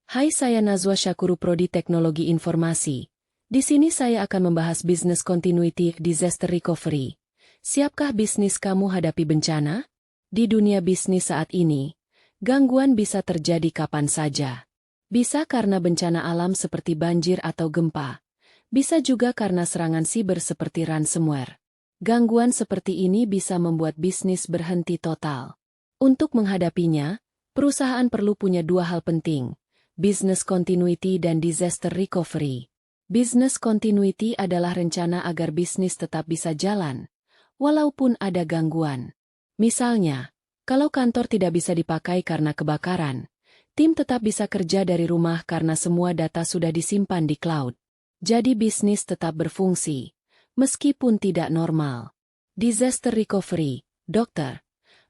Hai, saya Nazwa Syakuru, Prodi Teknologi Informasi. Di sini saya akan membahas Business Continuity Disaster Recovery. Siapkah bisnis kamu hadapi bencana? Di dunia bisnis saat ini, gangguan bisa terjadi kapan saja. Bisa karena bencana alam seperti banjir atau gempa. Bisa juga karena serangan siber seperti ransomware. Gangguan seperti ini bisa membuat bisnis berhenti total. Untuk menghadapinya, perusahaan perlu punya dua hal penting: Business Continuity dan Disaster Recovery. Business Continuity adalah rencana agar bisnis tetap bisa jalan, walaupun ada gangguan. Misalnya, kalau kantor tidak bisa dipakai karena kebakaran, tim tetap bisa kerja dari rumah karena semua data sudah disimpan di cloud. Jadi bisnis tetap berfungsi, meskipun tidak normal. Disaster Recovery, dokter,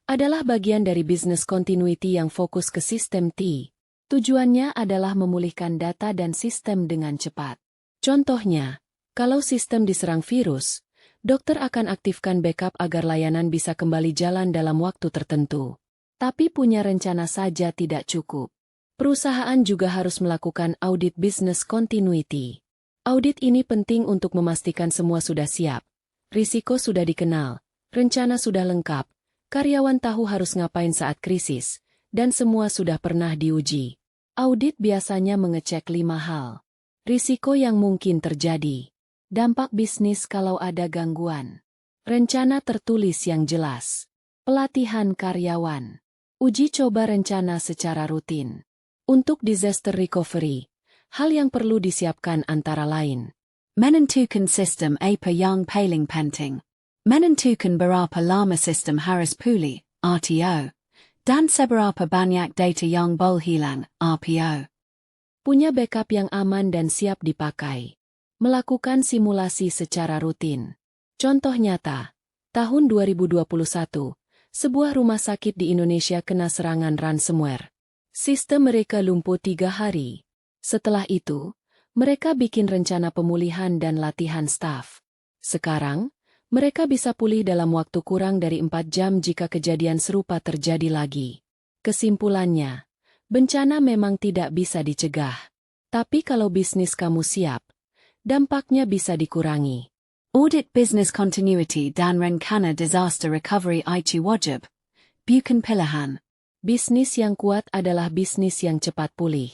adalah bagian dari Business Continuity yang fokus ke sistem T. Tujuannya adalah memulihkan data dan sistem dengan cepat. Contohnya, kalau sistem diserang virus, dokter akan aktifkan backup agar layanan bisa kembali jalan dalam waktu tertentu. Tapi punya rencana saja tidak cukup. Perusahaan juga harus melakukan audit business continuity. Audit ini penting untuk memastikan semua sudah siap, risiko sudah dikenal, rencana sudah lengkap, karyawan tahu harus ngapain saat krisis, dan semua sudah pernah diuji. Audit biasanya mengecek 5 hal. Risiko yang mungkin terjadi. Dampak bisnis kalau ada gangguan. Rencana tertulis yang jelas. Pelatihan karyawan. Uji coba rencana secara rutin. Untuk disaster recovery, hal yang perlu disiapkan antara lain: menentukan sistem apa yang paling penting. Menentukan berapa lama sistem harus pulih, RTO. Dan seberapa banyak data yang boleh hilang, RPO. Punya backup yang aman dan siap dipakai. Melakukan simulasi secara rutin. Contoh nyata, tahun 2021, sebuah rumah sakit di Indonesia kena serangan ransomware. Sistem mereka lumpuh 3 hari. Setelah itu, mereka bikin rencana pemulihan dan latihan staf. Sekarang, mereka bisa pulih dalam waktu kurang dari 4 jam jika kejadian serupa terjadi lagi. Kesimpulannya, bencana memang tidak bisa dicegah. Tapi kalau bisnis kamu siap, dampaknya bisa dikurangi. Audit business continuity dan rencana disaster recovery itu wajib. Bukan pilihan. Bisnis yang kuat adalah bisnis yang cepat pulih.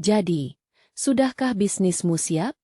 Jadi, sudahkah bisnismu siap?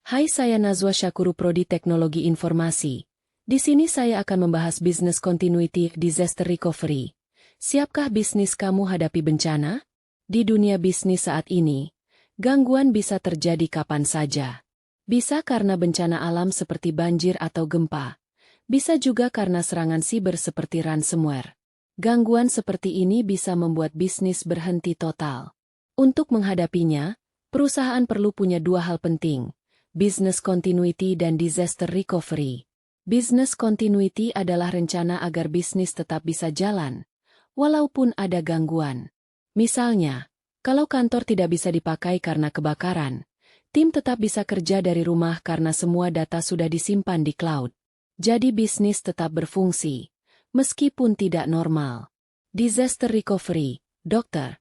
Hai, saya Nazwa Syakuru, Prodi Teknologi Informasi. Di sini saya akan membahas Business Continuity Disaster Recovery. Siapkah bisnis kamu hadapi bencana? Di dunia bisnis saat ini, gangguan bisa terjadi kapan saja. Bisa karena bencana alam seperti banjir atau gempa. Bisa juga karena serangan siber seperti ransomware. Gangguan seperti ini bisa membuat bisnis berhenti total. Untuk menghadapinya, perusahaan perlu punya dua hal penting: Business Continuity dan Disaster Recovery. Business Continuity adalah rencana agar bisnis tetap bisa jalan, walaupun ada gangguan. Misalnya, kalau kantor tidak bisa dipakai karena kebakaran, tim tetap bisa kerja dari rumah karena semua data sudah disimpan di cloud. Jadi bisnis tetap berfungsi, meskipun tidak normal. Disaster Recovery, dokter,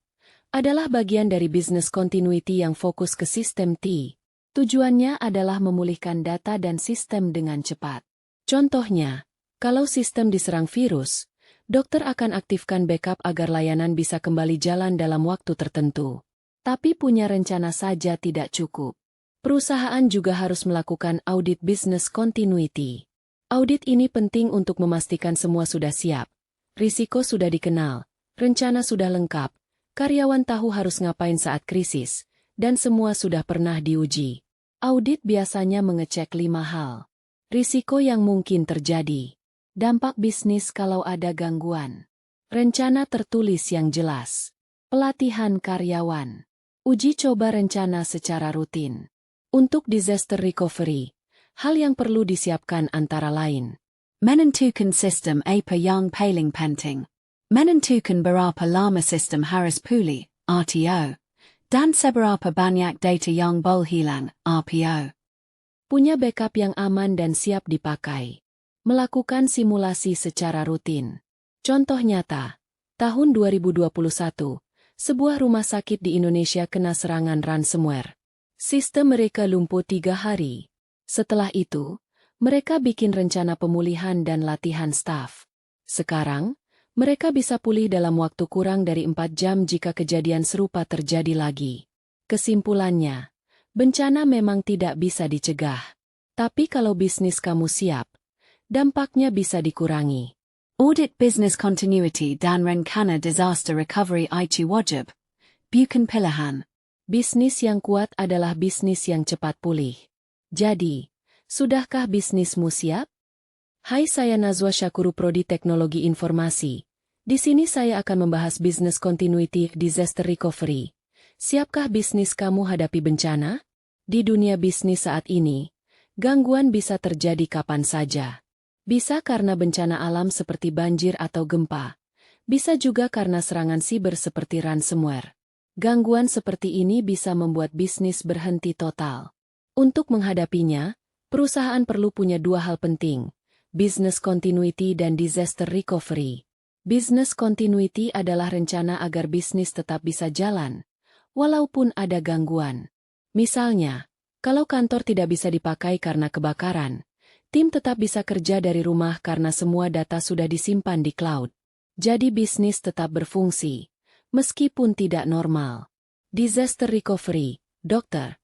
adalah bagian dari Business Continuity yang fokus ke sistem T. Tujuannya adalah memulihkan data dan sistem dengan cepat. Contohnya, kalau sistem diserang virus, dokter akan aktifkan backup agar layanan bisa kembali jalan dalam waktu tertentu. Tapi punya rencana saja tidak cukup. Perusahaan juga harus melakukan audit business continuity. Audit ini penting untuk memastikan semua sudah siap, risiko sudah dikenal, rencana sudah lengkap, karyawan tahu harus ngapain saat krisis, dan semua sudah pernah diuji. Audit biasanya mengecek 5 hal. Risiko yang mungkin terjadi. Dampak bisnis kalau ada gangguan. Rencana tertulis yang jelas. Pelatihan karyawan. Uji coba rencana secara rutin. Untuk disaster recovery, hal yang perlu disiapkan antara lain: menentukan sistem apa yang paling penting. Menentukan berapa lama sistem harus pulih, RTO. Dan seberapa banyak data yang boleh hilang, RPO. Punya backup yang aman dan siap dipakai. Melakukan simulasi secara rutin. Contoh nyata, tahun 2021, sebuah rumah sakit di Indonesia kena serangan ransomware. Sistem mereka lumpuh 3 hari. Setelah itu, mereka bikin rencana pemulihan dan latihan staf. Sekarang, mereka bisa pulih dalam waktu kurang dari 4 jam jika kejadian serupa terjadi lagi. Kesimpulannya, bencana memang tidak bisa dicegah. Tapi kalau bisnis kamu siap, dampaknya bisa dikurangi. Audit business continuity dan rencana disaster recovery itu wajib. Bukan pilihan. Bisnis yang kuat adalah bisnis yang cepat pulih. Jadi, sudahkah bisnismu siap? Hai, saya Nazwa Syakuru, Prodi Teknologi Informasi. Di sini saya akan membahas business continuity disaster recovery. Siapkah bisnis kamu hadapi bencana? Di dunia bisnis saat ini, gangguan bisa terjadi kapan saja. Bisa karena bencana alam seperti banjir atau gempa. Bisa juga karena serangan siber seperti ransomware. Gangguan seperti ini bisa membuat bisnis berhenti total. Untuk menghadapinya, perusahaan perlu punya 2 hal penting, business continuity dan disaster recovery. Business continuity adalah rencana agar bisnis tetap bisa jalan, walaupun ada gangguan. Misalnya, kalau kantor tidak bisa dipakai karena kebakaran, tim tetap bisa kerja dari rumah karena semua data sudah disimpan di cloud. Jadi bisnis tetap berfungsi, meskipun tidak normal. Disaster recovery, dokter,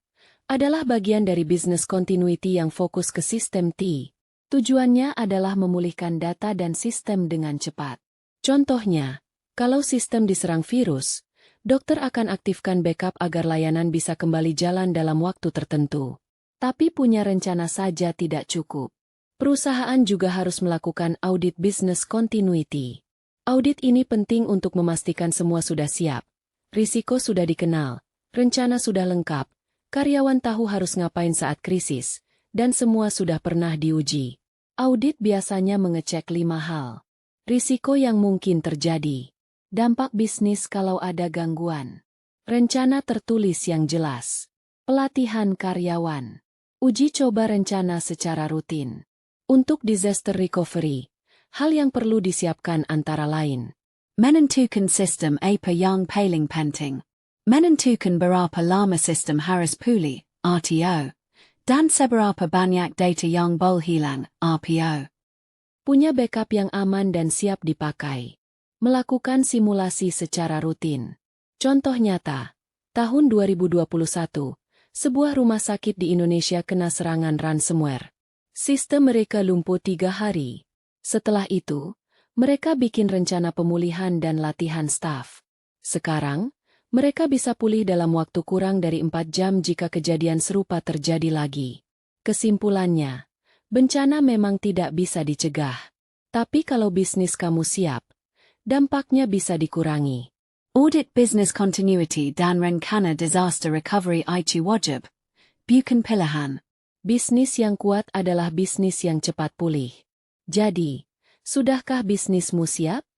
adalah bagian dari business continuity yang fokus ke sistem T. Tujuannya adalah memulihkan data dan sistem dengan cepat. Contohnya, kalau sistem diserang virus, dokter akan aktifkan backup agar layanan bisa kembali jalan dalam waktu tertentu. Tapi punya rencana saja tidak cukup. Perusahaan juga harus melakukan audit business continuity. Audit ini penting untuk memastikan semua sudah siap, risiko sudah dikenal, rencana sudah lengkap, karyawan tahu harus ngapain saat krisis, dan semua sudah pernah diuji. Audit biasanya mengecek 5 hal. Risiko yang mungkin terjadi. Dampak bisnis kalau ada gangguan. Rencana tertulis yang jelas. Pelatihan karyawan. Uji coba rencana secara rutin. Untuk disaster recovery, hal yang perlu disiapkan antara lain. Menentukan sistem apa yang paling penting. Menentukan berapa lama sistem harus pulih, RTO. Dan seberapa banyak data yang boleh hilang, RPO. Punya backup yang aman dan siap dipakai. Melakukan simulasi secara rutin. Contoh nyata, tahun 2021, sebuah rumah sakit di Indonesia kena serangan ransomware. Sistem mereka lumpuh 3 hari. Setelah itu, mereka bikin rencana pemulihan dan latihan staf. Sekarang, mereka bisa pulih dalam waktu kurang dari 4 jam jika kejadian serupa terjadi lagi. Kesimpulannya, bencana memang tidak bisa dicegah. Tapi kalau bisnis kamu siap, dampaknya bisa dikurangi. Audit business continuity dan rencana disaster recovery itu wajib. Bukan pilihan. Bisnis yang kuat adalah bisnis yang cepat pulih. Jadi, sudahkah bisnismu siap?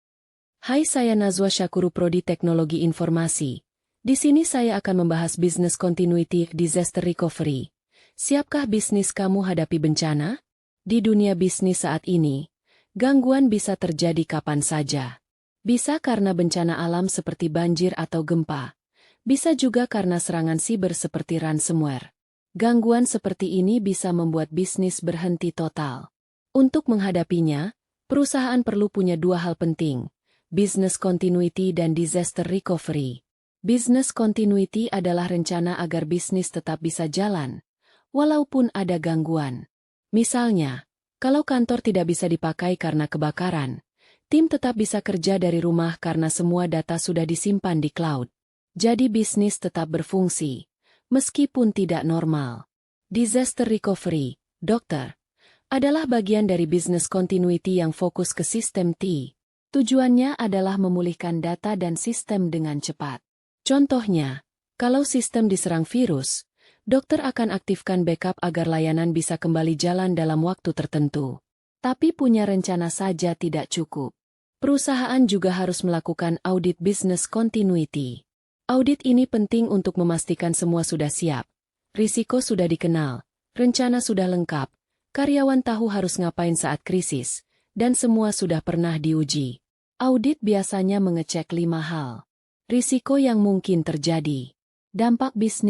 Hai, saya Nazwa Syakuru, Prodi Teknologi Informasi. Di sini saya akan membahas business continuity disaster recovery. Siapkah bisnis kamu hadapi bencana? Di dunia bisnis saat ini, gangguan bisa terjadi kapan saja. Bisa karena bencana alam seperti banjir atau gempa. Bisa juga karena serangan siber seperti ransomware. Gangguan seperti ini bisa membuat bisnis berhenti total. Untuk menghadapinya, perusahaan perlu punya 2 hal penting, business continuity dan disaster recovery. Business continuity adalah rencana agar bisnis tetap bisa jalan, walaupun ada gangguan. Misalnya, kalau kantor tidak bisa dipakai karena kebakaran, tim tetap bisa kerja dari rumah karena semua data sudah disimpan di cloud. Jadi bisnis tetap berfungsi, meskipun tidak normal. Disaster recovery, dokter, adalah bagian dari business continuity yang fokus ke sistem T. Tujuannya adalah memulihkan data dan sistem dengan cepat. Contohnya, kalau sistem diserang virus, dokter akan aktifkan backup agar layanan bisa kembali jalan dalam waktu tertentu. Tapi punya rencana saja tidak cukup. Perusahaan juga harus melakukan audit business continuity. Audit ini penting untuk memastikan semua sudah siap, risiko sudah dikenal, rencana sudah lengkap, karyawan tahu harus ngapain saat krisis, dan semua sudah pernah diuji. Audit biasanya mengecek 5 hal. Risiko yang mungkin terjadi. Dampak bisnis